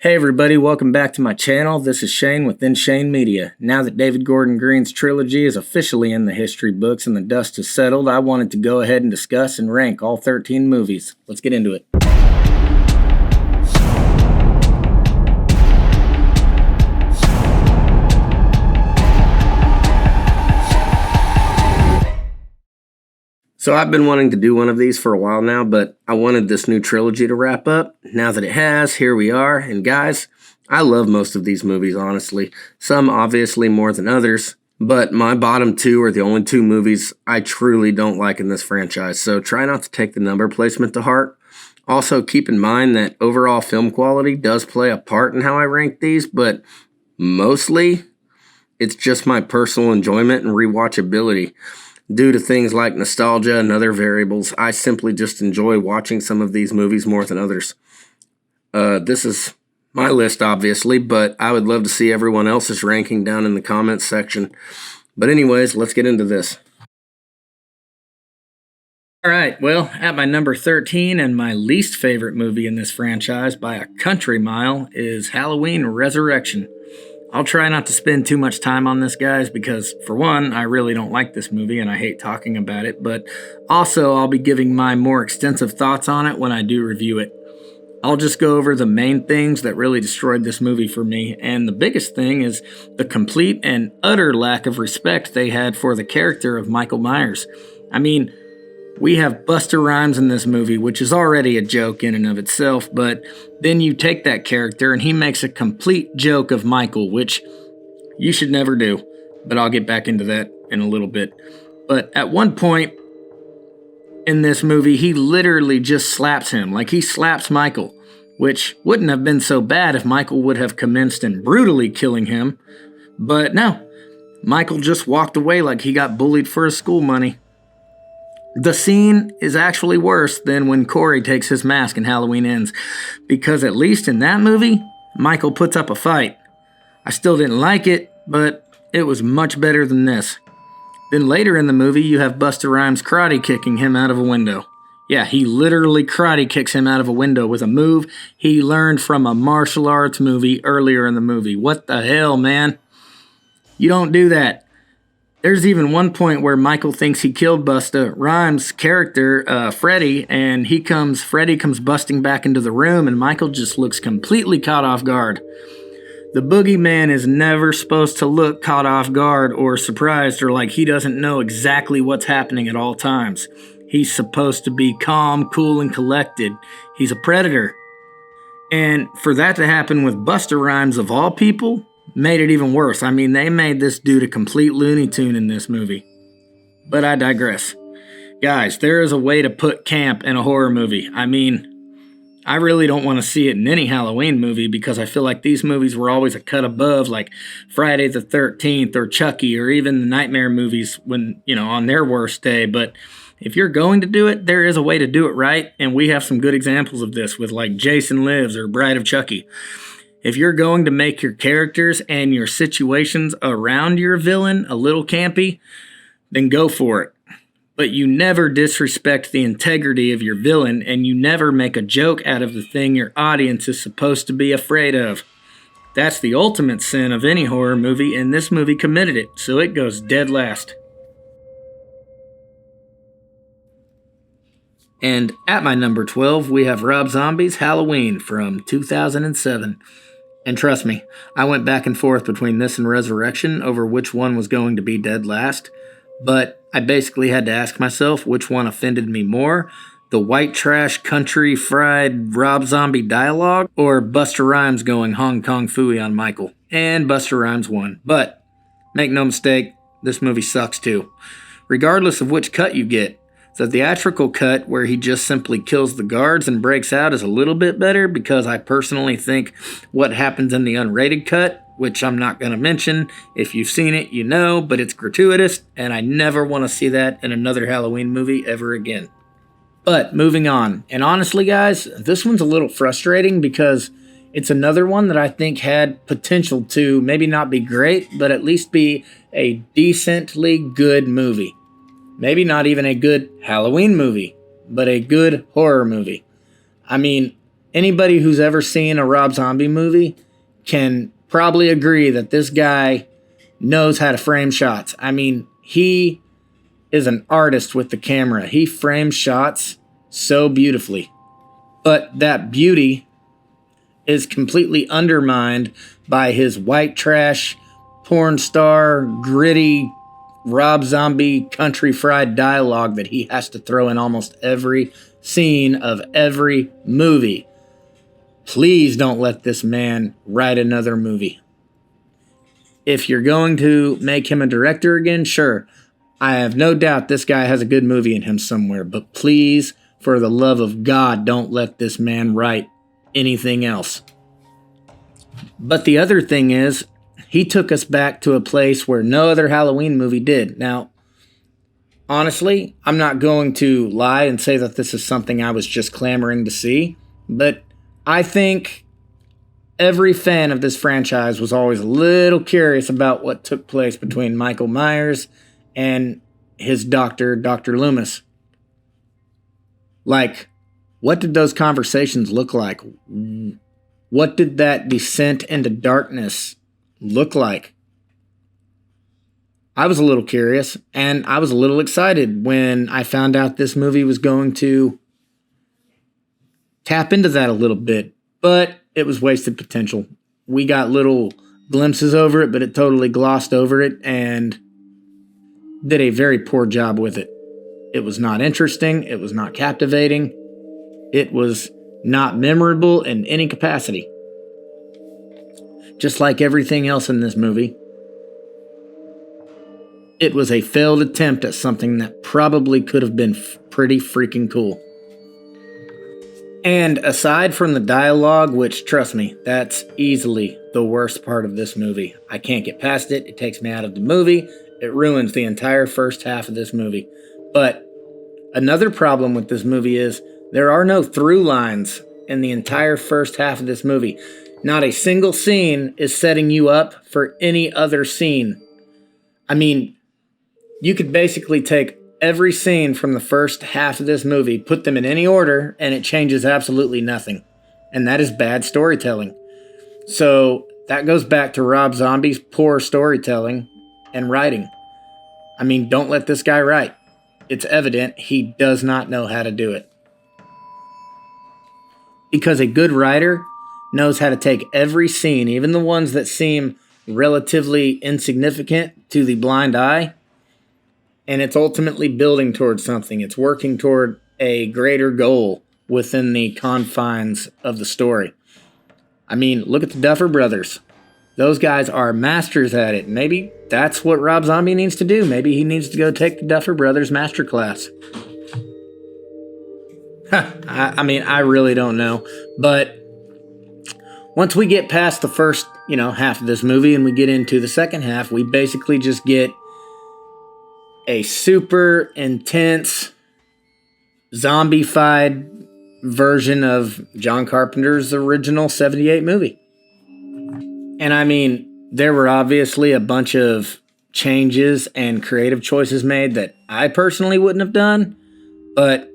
Hey everybody, welcome back to my channel. This is Shane with Shane Media. Now that David Gordon Green's trilogy is officially in the history books and the dust has settled, I wanted to go ahead and discuss and rank all 13 movies. Let's get into it. So I've been wanting to do one of these for a while now, but I wanted this new trilogy to wrap up. Now that it has, here we are. And guys, I love most of these movies, honestly. Some obviously more than others, but my bottom two are the only two movies I truly don't like in this franchise. So try not to take the number placement to heart. Also keep in mind that overall film quality does play a part in how I rank these, but mostly it's just my personal enjoyment and rewatchability. Due to things like nostalgia and other variables, I simply just enjoy watching some of these movies more than others. This is my list, obviously, but I would love to see everyone else's ranking down in the comments section. But anyways, let's get into this. Alright, well, at my number 13 and my least favorite movie in this franchise by a country mile is Halloween Resurrection. I'll try not to spend too much time on this, guys, because for one, I really don't like this movie and I hate talking about it, but also I'll be giving my more extensive thoughts on it when I do review it. I'll just go over the main things that really destroyed this movie for me, and the biggest thing is the complete and utter lack of respect they had for the character of Michael Myers. I mean, we have Busta Rhymes in this movie, which is already a joke in and of itself, but then you take that character and he makes a complete joke of Michael, which you should never do, but I'll get back into that in a little bit. But at one point in this movie, he literally just slaps him, like he slaps Michael, which wouldn't have been so bad if Michael would have commenced in brutally killing him, but no, Michael just walked away like he got bullied for his school money. The scene is actually worse than when Corey takes his mask and Halloween Ends, because at least in that movie, Michael puts up a fight. I still didn't like it, but it was much better than this. Then later in the movie, you have Busta Rhymes karate kicking him out of a window. Yeah, he literally karate kicks him out of a window with a move he learned from a martial arts movie earlier in the movie. What the hell, man? You don't do that. There's even one point where Michael thinks he killed Busta Rhymes' character, Freddy, and Freddy comes busting back into the room, and Michael just looks completely caught off guard. The boogeyman is never supposed to look caught off guard or surprised or like he doesn't know exactly what's happening at all times. He's supposed to be calm, cool, and collected. He's a predator. And for that to happen with Busta Rhymes of all people made it even worse. I mean, they made this dude a complete Looney Tune in this movie. But I digress. Guys, there is a way to put camp in a horror movie. I mean, I really don't want to see it in any Halloween movie because I feel like these movies were always a cut above, like Friday the 13th or Chucky or even the Nightmare movies when, on their worst day. But if you're going to do it, there is a way to do it right, and we have some good examples of this with like Jason Lives or Bride of Chucky. If you're going to make your characters and your situations around your villain a little campy, then go for it. But you never disrespect the integrity of your villain, and you never make a joke out of the thing your audience is supposed to be afraid of. That's the ultimate sin of any horror movie, and this movie committed it, so it goes dead last. And at my number 12, we have Rob Zombie's Halloween from 2007. And trust me, I went back and forth between this and Resurrection over which one was going to be dead last, but I basically had to ask myself which one offended me more, the white trash country fried Rob Zombie dialogue, or Busta Rhymes going Hong Kong Phooey on Michael. And Busta Rhymes won. But make no mistake, this movie sucks too. Regardless of which cut you get, the theatrical cut where he just simply kills the guards and breaks out is a little bit better because I personally think what happens in the unrated cut, which I'm not going to mention, if you've seen it, you know, but it's gratuitous, and I never want to see that in another Halloween movie ever again. But moving on, and honestly guys, this one's a little frustrating because it's another one that I think had potential to maybe not be great, but at least be a decently good movie. Maybe not even a good Halloween movie, but a good horror movie. I mean, anybody who's ever seen a Rob Zombie movie can probably agree that this guy knows how to frame shots. I mean, he is an artist with the camera. He frames shots so beautifully. But that beauty is completely undermined by his white trash, porn star, gritty, Rob Zombie country fried dialogue that he has to throw in almost every scene of every movie. Please don't let this man write another movie. If you're going to make him a director again, sure. I have no doubt this guy has a good movie in him somewhere, but please, for the love of God, don't let this man write anything else. But the other thing is, he took us back to a place where no other Halloween movie did. Now, honestly, I'm not going to lie and say that this is something I was just clamoring to see, but I think every fan of this franchise was always a little curious about what took place between Michael Myers and his doctor, Dr. Loomis. Like, what did those conversations look like? What did that descent into darkness look like? I was a little curious, and I was a little excited when I found out this movie was going to tap into that a little bit, but it was wasted potential. We got little glimpses over it, but it totally glossed over it and did a very poor job with it. It was not interesting. It was not captivating. It was not memorable in any capacity. Just like everything else in this movie, it was a failed attempt at something that probably could have been pretty freaking cool. And aside from the dialogue, which, trust me, that's easily the worst part of this movie. I can't get past it. It takes me out of the movie. It ruins the entire first half of this movie. But another problem with this movie is there are no through lines in the entire first half of this movie. Not a single scene is setting you up for any other scene. I mean, you could basically take every scene from the first half of this movie, put them in any order, and it changes absolutely nothing. And that is bad storytelling. So that goes back to Rob Zombie's poor storytelling and writing. I mean, don't let this guy write. It's evident he does not know how to do it. Because a good writer knows how to take every scene, even the ones that seem relatively insignificant to the blind eye, and it's ultimately building towards something. It's working toward a greater goal within the confines of the story. I mean, look at the Duffer Brothers. Those guys are masters at it. Maybe that's what Rob Zombie needs to do. Maybe he needs to go take the Duffer Brothers masterclass. I really don't know. But once we get past the first, half of this movie and we get into the second half, we basically just get a super intense, zombified version of John Carpenter's original 78 movie. And I mean, there were obviously a bunch of changes and creative choices made that I personally wouldn't have done, but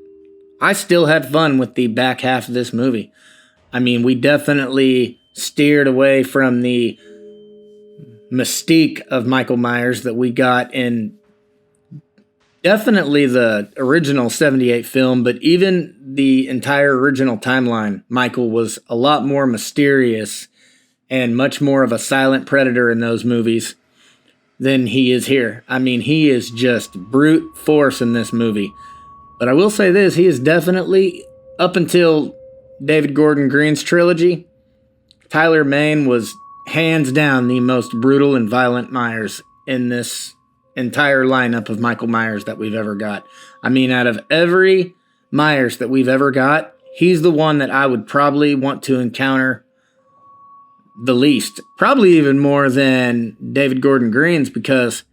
I still had fun with the back half of this movie. I mean, we definitely steered away from the mystique of Michael Myers that we got in definitely the original 78 film, but even the entire original timeline. Michael was a lot more mysterious and much more of a silent predator in those movies than he is here. I mean, he is just brute force in this movie. But I will say this, he is definitely, up until David Gordon Green's trilogy, Tyler Mane was hands down the most brutal and violent Myers in this entire lineup of Michael Myers that we've ever got. I mean, out of every Myers that we've ever got, he's the one that I would probably want to encounter the least. Probably even more than David Gordon Green's, because,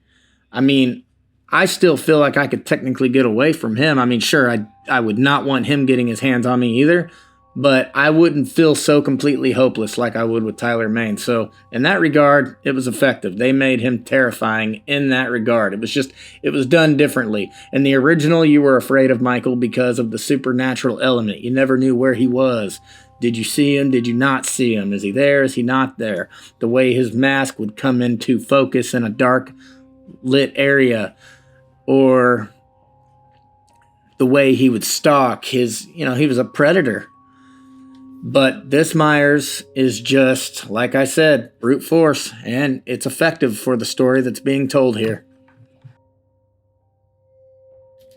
I mean, I still feel like I could technically get away from him. I mean, sure, I would not want him getting his hands on me either, but I wouldn't feel so completely hopeless like I would with Tyler Mane. So in that regard, it was effective. They made him terrifying in that regard. It was done differently. In the original, you were afraid of Michael because of the supernatural element. You never knew where he was. Did you see him? Did you not see him? Is he there? Is he not there? The way his mask would come into focus in a dark lit area, or the way he would stalk he was a predator. But this Myers is just, like I said, brute force, and it's effective for the story that's being told here.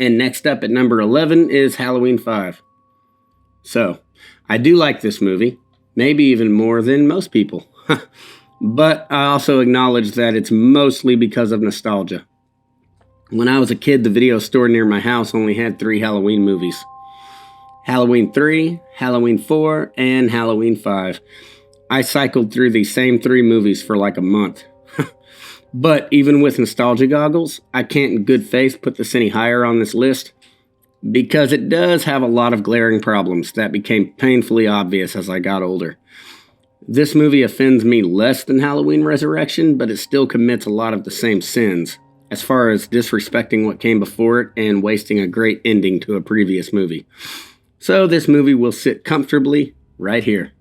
And next up at number 11 is Halloween 5. So, I do like this movie, maybe even more than most people. But I also acknowledge that it's mostly because of nostalgia. When I was a kid, the video store near my house only had 3 Halloween movies. Halloween 3, Halloween 4, and Halloween 5. I cycled through these same 3 movies for like a month. But even with nostalgia goggles, I can't in good faith put this any higher on this list, because it does have a lot of glaring problems that became painfully obvious as I got older. This movie offends me less than Halloween Resurrection, but it still commits a lot of the same sins, as far as disrespecting what came before it and wasting a great ending to a previous movie. So this movie will sit comfortably right here.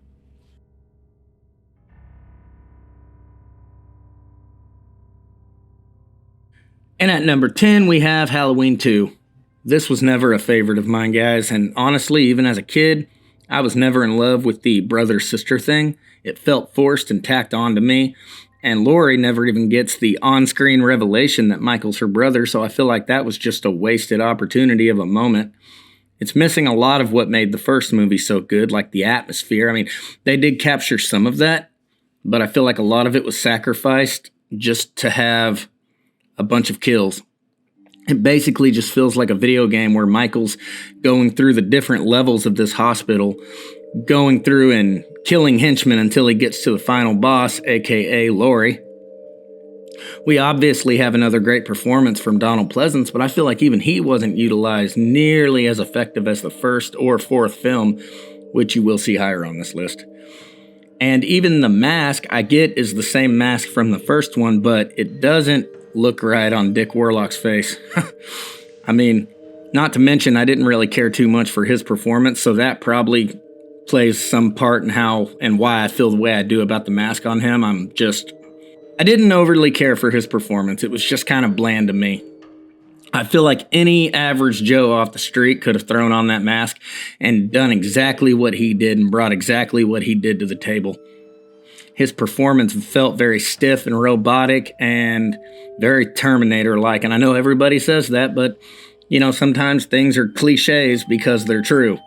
And at number 10, we have Halloween 2. This was never a favorite of mine, guys, and honestly, even as a kid, I was never in love with the brother-sister thing. It felt forced and tacked on to me, and Laurie never even gets the on-screen revelation that Michael's her brother, so I feel like that was just a wasted opportunity of a moment. It's missing a lot of what made the first movie so good, like the atmosphere. I mean, they did capture some of that, but I feel like a lot of it was sacrificed just to have a bunch of kills. It basically just feels like a video game where Michael's going through the different levels of this hospital, going through and killing henchmen until he gets to the final boss, aka Laurie. We obviously have another great performance from Donald Pleasance, but I feel like even he wasn't utilized nearly as effective as the first or fourth film, which you will see higher on this list. And even the mask I get is the same mask from the first one, but it doesn't look right on Dick Warlock's face. I mean, not to mention I didn't really care too much for his performance, so that probably plays some part in how and why I feel the way I do about the mask on him. I didn't overly care for his performance. It was just kind of bland to me. I feel like any average Joe off the street could have thrown on that mask and done exactly what he did and brought exactly what he did to the table. His performance felt very stiff and robotic and very Terminator-like. And I know everybody says that, but, sometimes things are cliches because they're true.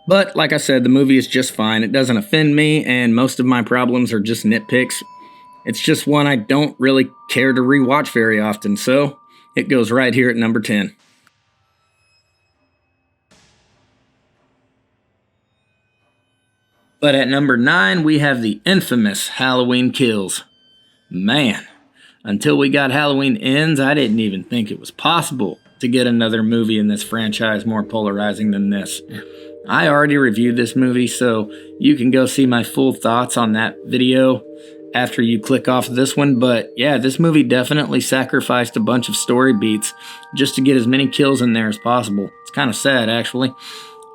But, like I said, the movie is just fine. It doesn't offend me, and most of my problems are just nitpicks. It's just one I don't really care to rewatch very often, so it goes right here at number 10. But at number 9, we have the infamous Halloween Kills. Man, until we got Halloween Ends, I didn't even think it was possible to get another movie in this franchise more polarizing than this. I already reviewed this movie, so you can go see my full thoughts on that video after you click off this one. But yeah, this movie definitely sacrificed a bunch of story beats just to get as many kills in there as possible. It's kind of sad, actually.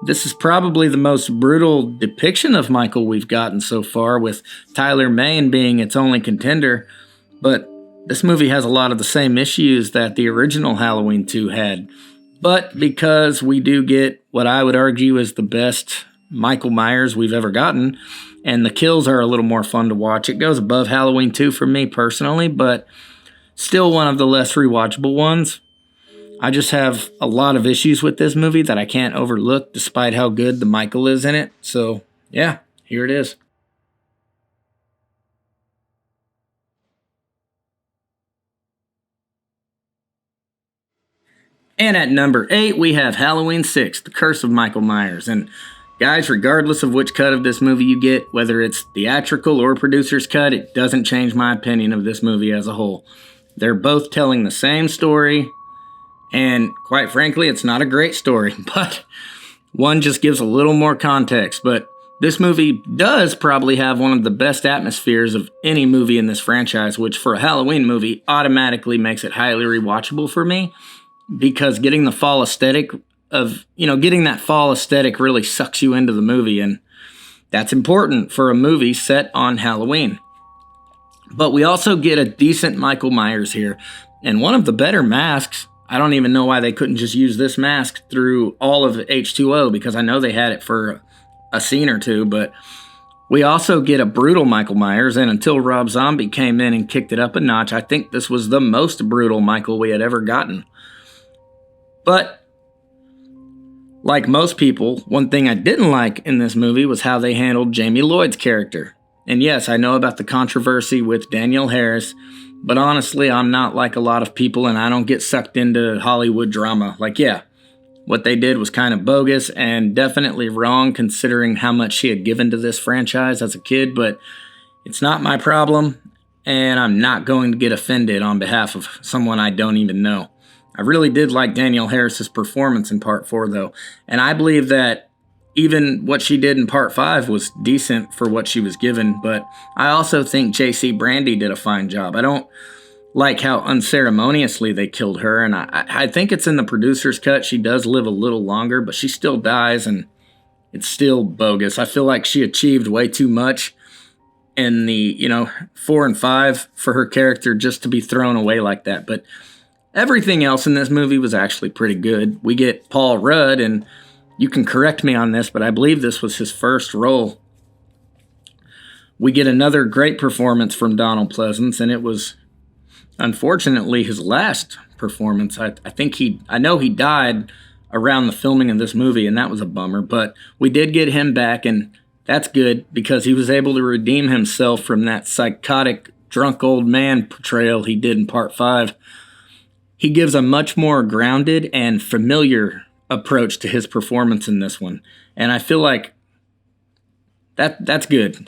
This is probably the most brutal depiction of Michael we've gotten so far, with Tyler Mane being its only contender. But this movie has a lot of the same issues that the original Halloween 2 had. But because we do get what I would argue is the best Michael Myers we've ever gotten, and the kills are a little more fun to watch, it goes above Halloween 2 for me personally, but still one of the less rewatchable ones. I just have a lot of issues with this movie that I can't overlook despite how good the Michael is in it. So, yeah, here it is. And at number 8, we have Halloween 6, The Curse of Michael Myers. And guys, regardless of which cut of this movie you get, whether it's theatrical or producer's cut, it doesn't change my opinion of this movie as a whole. They're both telling the same story, and quite frankly, it's not a great story, but one just gives a little more context. But this movie does probably have one of the best atmospheres of any movie in this franchise, which for a Halloween movie automatically makes it highly rewatchable for me, because getting that fall aesthetic really sucks you into the movie. And That's important for a movie set on Halloween. But we also get a decent Michael Myers here, and one of the better masks. I don't even know why they couldn't just use this mask through all of H2O, because I know they had it for a scene or two, but we also get a brutal Michael Myers, and until Rob Zombie came in and kicked it up a notch, I think this was the most brutal Michael we had ever gotten. But like most people, one thing I didn't like in this movie was how they handled Jamie Lloyd's character. And yes, I know about the controversy with Danielle Harris, but honestly, I'm not like a lot of people, and I don't get sucked into Hollywood drama. Like, yeah, what they did was kind of bogus and definitely wrong considering how much she had given to this franchise as a kid, but it's not my problem, and I'm not going to get offended on behalf of someone I don't even know. I really did like Danielle Harris's performance in Part 4, though, and I believe that even what she did in Part 5 was decent for what she was given, but I also think J.C. Brandy did a fine job. I don't like how unceremoniously they killed her, and I think it's in the producer's cut. She does live a little longer, but she still dies, and it's still bogus. I feel like she achieved way too much in the 4 and 5 for her character just to be thrown away like that. But everything else in this movie was actually pretty good. We get Paul Rudd, and you can correct me on this, but I believe this was his first role. We get another great performance from Donald Pleasance, and it was unfortunately his last performance. I know he died around the filming of this movie, and that was a bummer, but we did get him back, and that's good because he was able to redeem himself from that psychotic drunk old man portrayal he did in Part 5. He gives a much more grounded and familiar approach to his performance in this one, and I feel like that's good.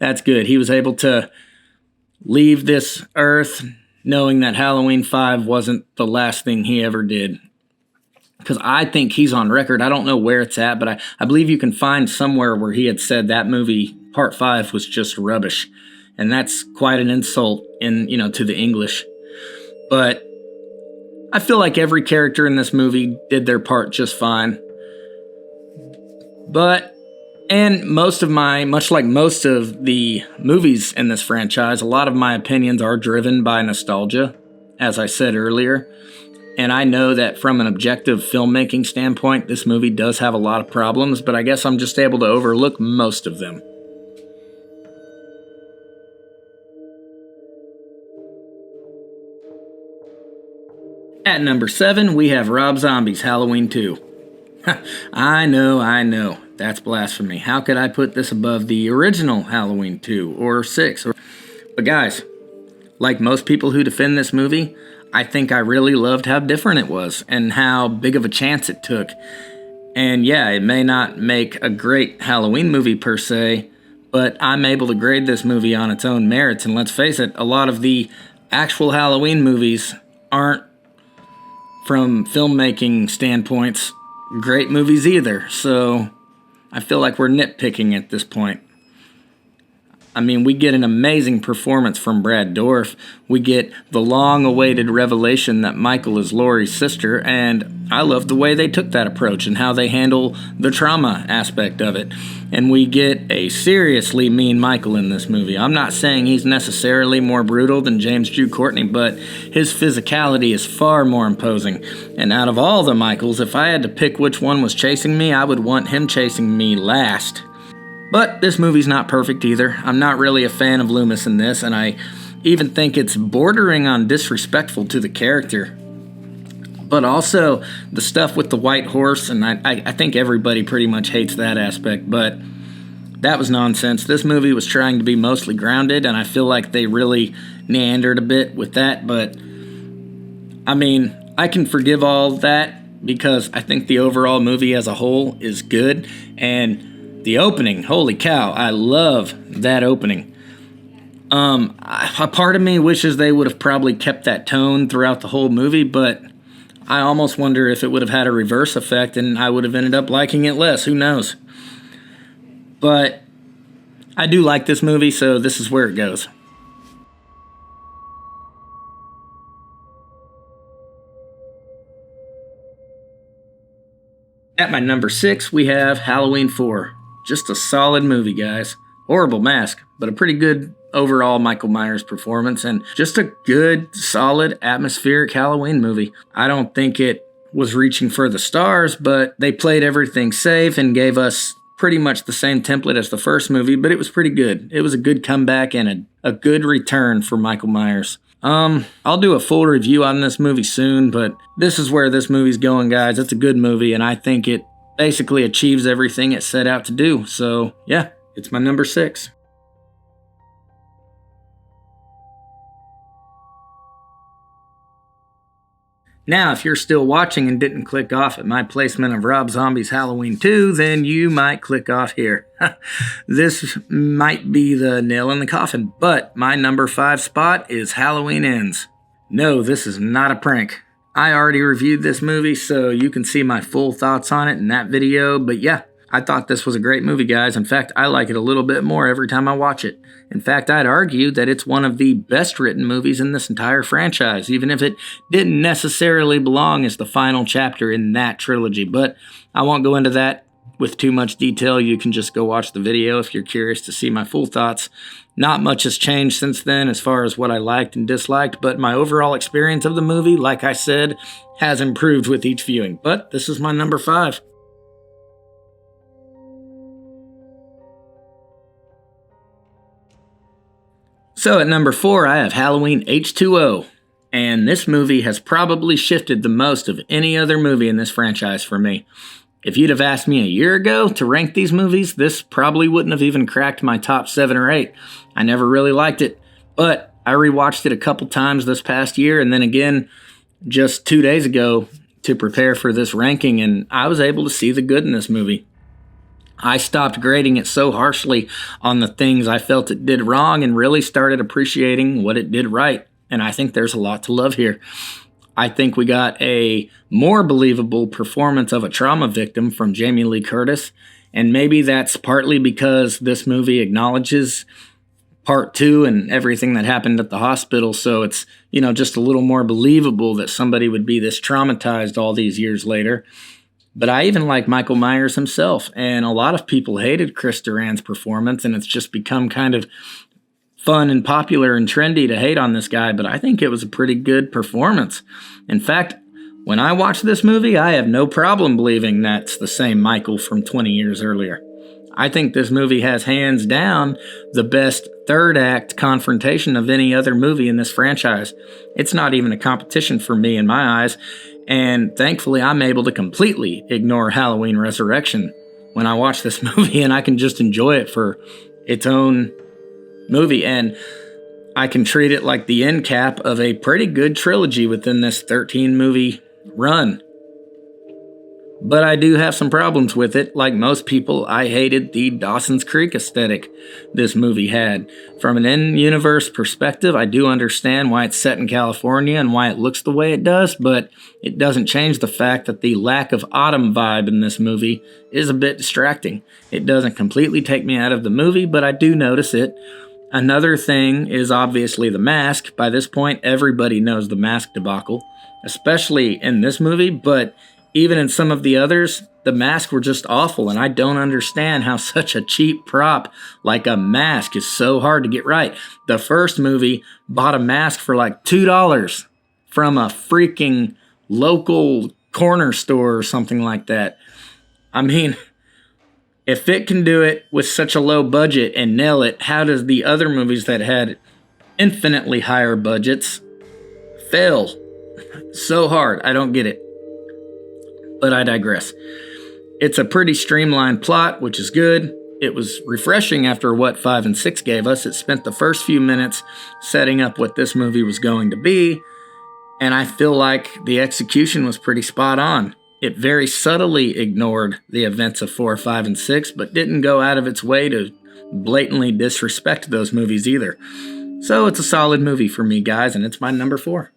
That's good. He was able to leave this earth knowing that Halloween 5 wasn't the last thing he ever did. Because I think he's on record. I don't know where it's at, but I believe you can find somewhere where he had said that movie, Part 5, was just rubbish. And that's quite an insult to the English. But I feel like every character in this movie did their part just fine. And much like most of the movies in this franchise, a lot of my opinions are driven by nostalgia, as I said earlier. And I know that from an objective filmmaking standpoint, this movie does have a lot of problems, but I guess I'm just able to overlook most of them. At number 7, we have Rob Zombie's Halloween 2. I know. That's blasphemy. How could I put this above the original Halloween 2 or 6? But guys, like most people who defend this movie, I think I really loved how different it was and how big of a chance it took. And yeah, it may not make a great Halloween movie per se, but I'm able to grade this movie on its own merits. And let's face it, a lot of the actual Halloween movies aren't, from filmmaking standpoints, great movies either. So I feel like we're nitpicking at this point. I mean, we get an amazing performance from Brad Dourif. We get the long-awaited revelation that Michael is Laurie's sister, and I love the way they took that approach and how they handle the trauma aspect of it. And we get a seriously mean Michael in this movie. I'm not saying he's necessarily more brutal than James Jude Courtney, but his physicality is far more imposing. And out of all the Michaels, if I had to pick which one was chasing me, I would want him chasing me last. But this movie's not perfect either. I'm not really a fan of Loomis in this, and I even think it's bordering on disrespectful to the character. But also, the stuff with the white horse, and I think everybody pretty much hates that aspect, but that was nonsense. This movie was trying to be mostly grounded, and I feel like they really meandered a bit with that, but I mean, I can forgive all that because I think the overall movie as a whole is good, and the opening, holy cow, I love that opening. A part of me wishes they would have probably kept that tone throughout the whole movie, but I almost wonder if it would have had a reverse effect and I would have ended up liking it less. Who knows? But I do like this movie, so this is where it goes. At my number 6, we have Halloween 4. just a solid movie, guys. Horrible mask, but a pretty good overall Michael Myers performance, and just a good, solid, atmospheric Halloween movie. I don't think it was reaching for the stars, but they played everything safe and gave us pretty much the same template as the first movie, but it was pretty good. It was a good comeback and a good return for Michael Myers. I'll do a full review on this movie soon, but this is where this movie's going, guys. It's a good movie, and I think it basically achieves everything it set out to do. So, yeah, it's my number 6. Now, if you're still watching and didn't click off at my placement of Rob Zombie's Halloween 2, then you might click off here. This might be the nail in the coffin, but my number 5 spot is Halloween Ends. No, this is not a prank. I already reviewed this movie, so you can see my full thoughts on it in that video, but yeah, I thought this was a great movie, guys. In fact, I like it a little bit more every time I watch it. In fact, I'd argue that it's one of the best written movies in this entire franchise, even if it didn't necessarily belong as the final chapter in that trilogy. But I won't go into that with too much detail. You can just go watch the video if you're curious to see my full thoughts. Not much has changed since then as far as what I liked and disliked, but my overall experience of the movie, like I said, has improved with each viewing. But this is my number 5. So at number 4, I have Halloween H2O, and this movie has probably shifted the most of any other movie in this franchise for me. If you'd have asked me a year ago to rank these movies, this probably wouldn't have even cracked my top 7 or 8. I never really liked it, but I rewatched it a couple times this past year, and then again just 2 days ago to prepare for this ranking, and I was able to see the good in this movie. I stopped grading it so harshly on the things I felt it did wrong and really started appreciating what it did right. And I think there's a lot to love here. I think we got a more believable performance of a trauma victim from Jamie Lee Curtis. And maybe that's partly because this movie acknowledges part 2 and everything that happened at the hospital. So it's, just a little more believable that somebody would be this traumatized all these years later. But I even like Michael Myers himself, and a lot of people hated Chris Duran's performance, and it's just become kind of fun and popular and trendy to hate on this guy, but I think it was a pretty good performance. In fact, when I watch this movie, I have no problem believing that's the same Michael from 20 years earlier. I think this movie has hands down the best third act confrontation of any other movie in this franchise. It's not even a competition for me in my eyes. And thankfully, I'm able to completely ignore Halloween Resurrection when I watch this movie, and I can just enjoy it for its own movie. And I can treat it like the end cap of a pretty good trilogy within this 13-movie run. But I do have some problems with it. Like most people, I hated the Dawson's Creek aesthetic this movie had. From an in-universe perspective, I do understand why it's set in California and why it looks the way it does, but it doesn't change the fact that the lack of autumn vibe in this movie is a bit distracting. It doesn't completely take me out of the movie, but I do notice it. Another thing is obviously the mask. By this point, everybody knows the mask debacle, especially in this movie, but even in some of the others, the masks were just awful, and I don't understand how such a cheap prop like a mask is so hard to get right. The first movie bought a mask for like $2 from a freaking local corner store or something like that. I mean, if it can do it with such a low budget and nail it, how does the other movies that had infinitely higher budgets fail so hard? I don't get it. But I digress. It's a pretty streamlined plot, which is good. It was refreshing after what 5 and 6 gave us. It spent the first few minutes setting up what this movie was going to be, and I feel like the execution was pretty spot on. It very subtly ignored the events of 4, 5, and 6, but didn't go out of its way to blatantly disrespect those movies either. So it's a solid movie for me, guys, and it's my number 4.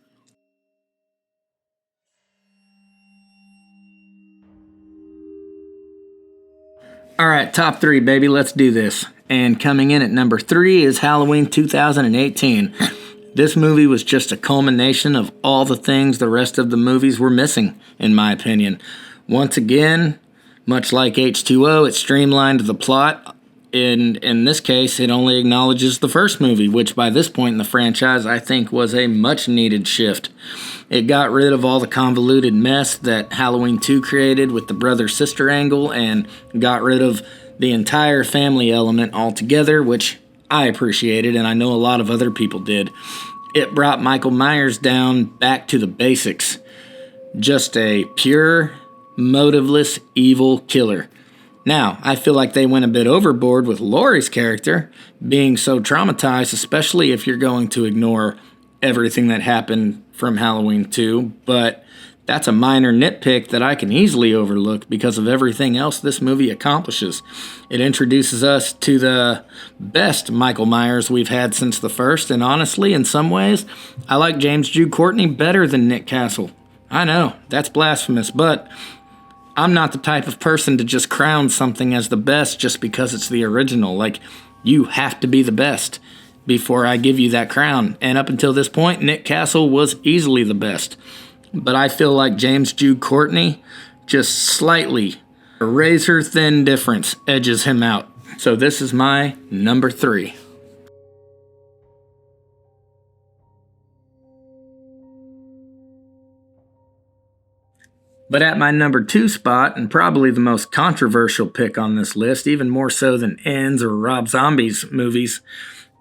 All right, top 3, baby. Let's do this. And coming in at number 3 is Halloween 2018. This movie was just a culmination of all the things the rest of the movies were missing, in my opinion. Once again, Much like H2O, it streamlined the plot. In this case, it only acknowledges the first movie, which by this point in the franchise, I think was a much-needed shift. It got rid of all the convoluted mess that Halloween 2 created with the brother-sister angle, and got rid of the entire family element altogether, which I appreciated, and I know a lot of other people did. It brought Michael Myers down back to the basics. Just a pure, motiveless, evil killer. Now, I feel like they went a bit overboard with Laurie's character, being so traumatized, especially if you're going to ignore everything that happened from Halloween 2, but that's a minor nitpick that I can easily overlook because of everything else this movie accomplishes. It introduces us to the best Michael Myers we've had since the first, and honestly, in some ways, I like James Jude Courtney better than Nick Castle. I know, that's blasphemous, but I'm not the type of person to just crown something as the best just because it's the original. Like, you have to be the best before I give you that crown. And up until this point, Nick Castle was easily the best. But I feel like James Jude Courtney, just slightly, a razor-thin difference edges him out. So this is my number 3. But at my number 2 spot, and probably the most controversial pick on this list, even more so than Ends or Rob Zombie's movies,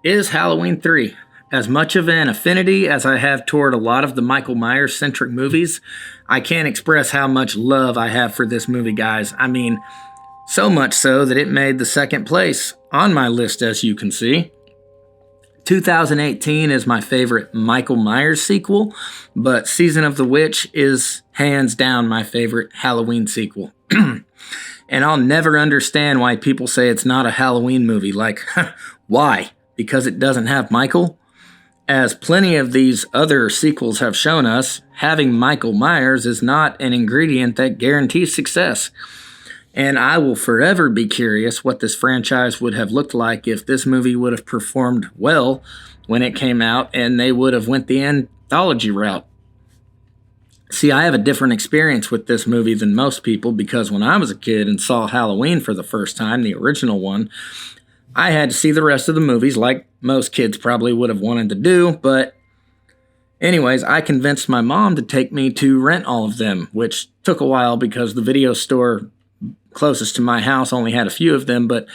is Halloween 3. As much of an affinity as I have toward a lot of the Michael Myers-centric movies, I can't express how much love I have for this movie, guys. I mean, so much so that it made the second place on my list, as you can see. 2018 is my favorite Michael Myers sequel, but Season of the Witch is hands down my favorite Halloween sequel. And I'll never understand why people say it's not a Halloween movie. Like, why? Because it doesn't have Michael? As plenty of these other sequels have shown us, having Michael Myers is not an ingredient that guarantees success. And I will forever be curious what this franchise would have looked like if this movie would have performed well when it came out and they would have went the anthology route. See, I have a different experience with this movie than most people because when I was a kid and saw Halloween for the first time, the original one, I had to see the rest of the movies like most kids probably would have wanted to do, but anyways, I convinced my mom to take me to rent all of them, which took a while because the video store closest to my house only had a few of them, but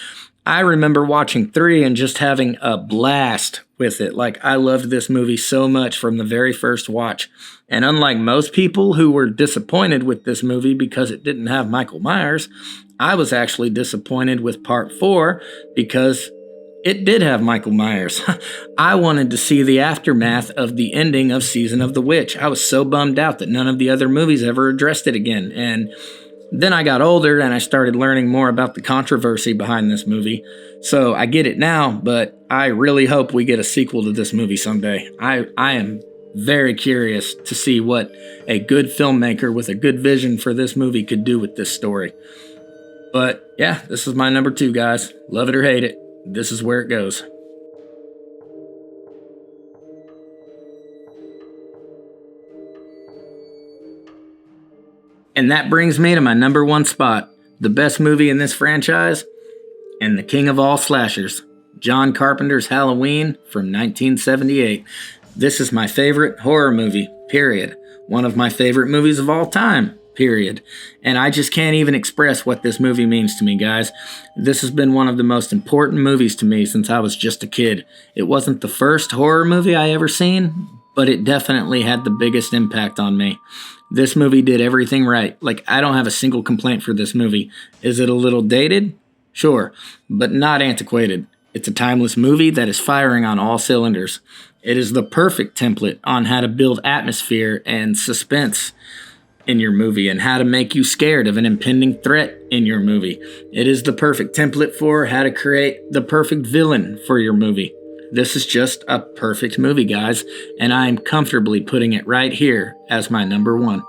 I remember watching 3 and just having a blast with it. Like, I loved this movie so much from the very first watch. And unlike most people who were disappointed with this movie because it didn't have Michael Myers, I was actually disappointed with part 4 because it did have Michael Myers. I wanted to see the aftermath of the ending of Season of the Witch. I was so bummed out that none of the other movies ever addressed it again. And then I got older and I started learning more about the controversy behind this movie. So I get it now, but I really hope we get a sequel to this movie someday. I am very curious to see what a good filmmaker with a good vision for this movie could do with this story. But yeah, this is my number 2, guys. Love it or hate it, this is where it goes. And that brings me to my number 1 spot, the best movie in this franchise, and the king of all slashers, John Carpenter's Halloween from 1978. This is my favorite horror movie, period. One of my favorite movies of all time, period. And I just can't even express what this movie means to me, guys. This has been one of the most important movies to me since I was just a kid. It wasn't the first horror movie I ever seen, but it definitely had the biggest impact on me. This movie did everything right. Like, I don't have a single complaint for this movie. Is it a little dated? Sure, but not antiquated. It's a timeless movie that is firing on all cylinders. It is the perfect template on how to build atmosphere and suspense in your movie and how to make you scared of an impending threat in your movie. It is the perfect template for how to create the perfect villain for your movie. This is just a perfect movie, guys, and I am comfortably putting it right here as my number 1.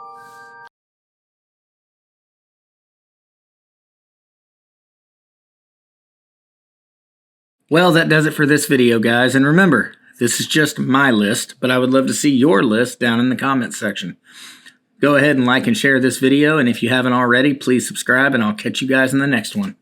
Well, that does it for this video, guys, and remember, this is just my list, but I would love to see your list down in the comments section. Go ahead and like and share this video, and if you haven't already, please subscribe, and I'll catch you guys in the next one.